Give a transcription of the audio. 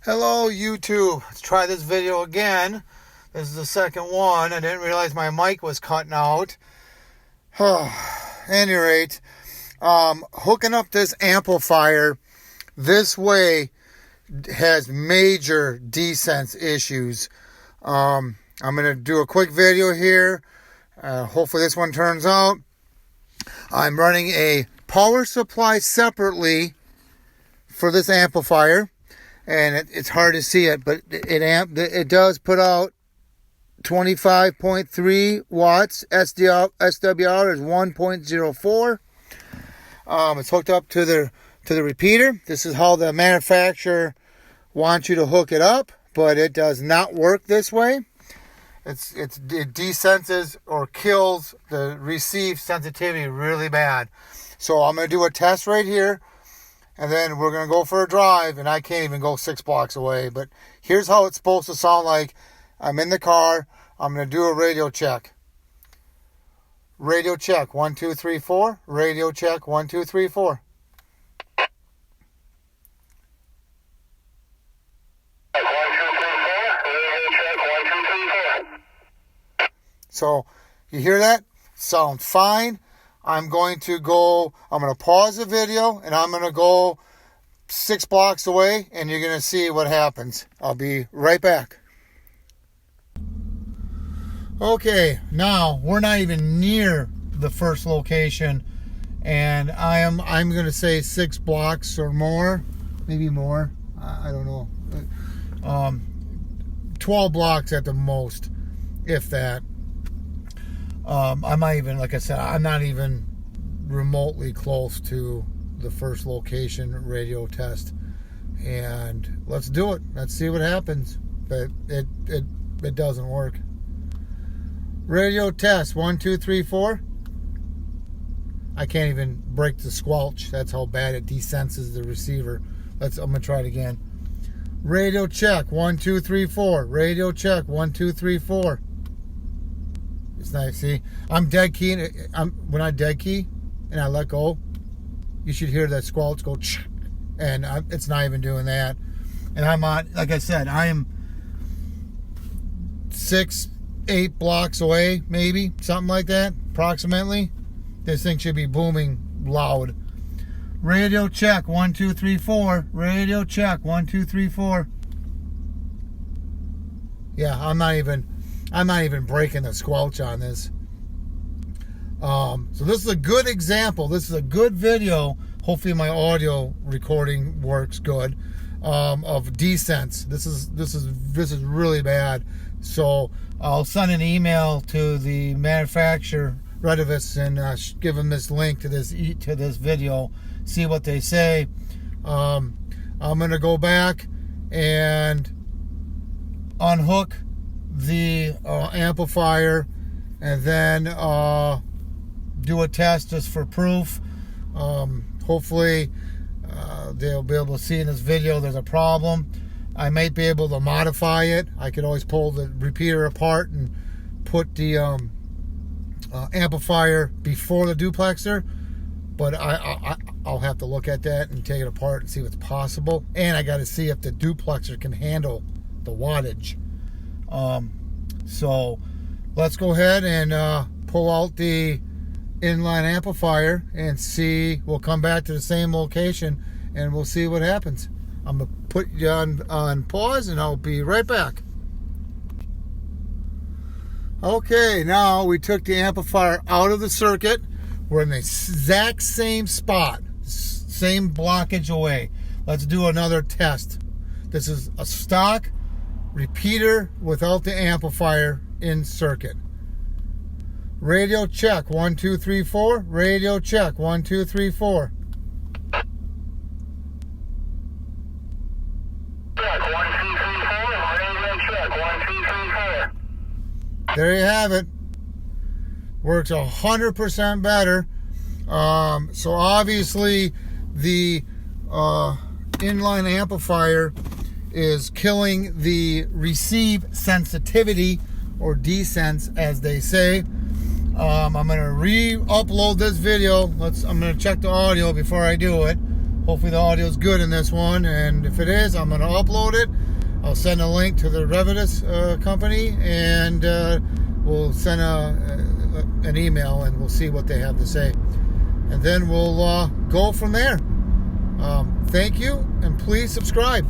Hello YouTube, let's try this video again. This is the second one. I didn't realize my mic was cutting out. Any rate, hooking up this amplifier this way has major desense issues. I'm going to do a quick video here. Hopefully this one turns out. I'm running a power supply separately for this amplifier. And it's hard to see it, but it does put out 25.3 watts. SWR is 1.04. It's hooked up to the repeater. This is how the manufacturer wants you to hook it up, but it does not work this way. It desenses or kills the receive sensitivity really bad. So I'm going to do a test right here. And then we're going to go for a drive, and I can't even go 6 blocks away. But here's how it's supposed to sound like. I'm in the car. I'm going to do a radio check. Radio check, 1, 2, 3, 4. Radio check, 1, 2, 3, 4. So, you hear that? Sounds fine. I'm going to pause the video and I'm going to go 6 blocks away and you're going to see what happens. I'll be right back. Okay, now we're not even near the first location and I'm going to say 6 blocks or more, maybe more. I don't know. 12 blocks at the most, if that. I'm not even, like I said, I'm not even remotely close to the first location radio test. And let's do it. Let's see what happens. But it doesn't work. Radio test, 1, 2, 3, 4. I can't even break the squelch. That's how bad it desenses the receiver. I'm gonna try it again. Radio check, 1, 2, 3, 4. Radio check, 1, 2, 3, 4. It's nice. See, I'm dead key. When I dead key and I let go, you should hear that squelch go, and it's not even doing that. And I'm on, like I said, I am 6, 8 blocks away, maybe something like that, approximately. This thing should be booming loud. Radio check, 1, 2, 3, 4. Radio check, 1, 2, 3, 4. Yeah, I'm not even breaking the squelch on this. So this is a good example. This is a good video. Hopefully my audio recording works good. Of desense. This is really bad. So I'll send an email to the manufacturer, Retevis, and give them this link to this video. See what they say. I'm gonna go back and unhook the amplifier and then do a test just for proof. Hopefully they'll be able to see in this video there's a problem. I might be able to modify it. I could always pull the repeater apart and put the amplifier before the duplexer, but I'll have to look at that and take it apart and see what's possible. And I got to see if the duplexer can handle the wattage. So let's go ahead and pull out the inline amplifier and see. We'll come back to the same location and we'll see what happens. I'm gonna put you on pause and I'll be right back. Okay, now we took the amplifier out of the circuit. We're in the exact same spot, same blockage away. Let's do another test. This is a stock repeater without the amplifier in circuit. Radio check, 1, 2, 3, 4. Radio check, 1, 2, 3, 4. Check, 1, 2, 3, 4. Radio check, 1, 2, 3, 4. There you have it. Works 100% better. So obviously the inline amplifier is killing the receive sensitivity, or desense as they say. I'm going to re-upload this video. I'm going to check the audio before I do it. Hopefully the audio is good in this one, and if it is, I'm going to upload it. I'll send a link to the Retevis company, and we'll send an email, and we'll see what they have to say. And then we'll go from there. Thank you, and please subscribe.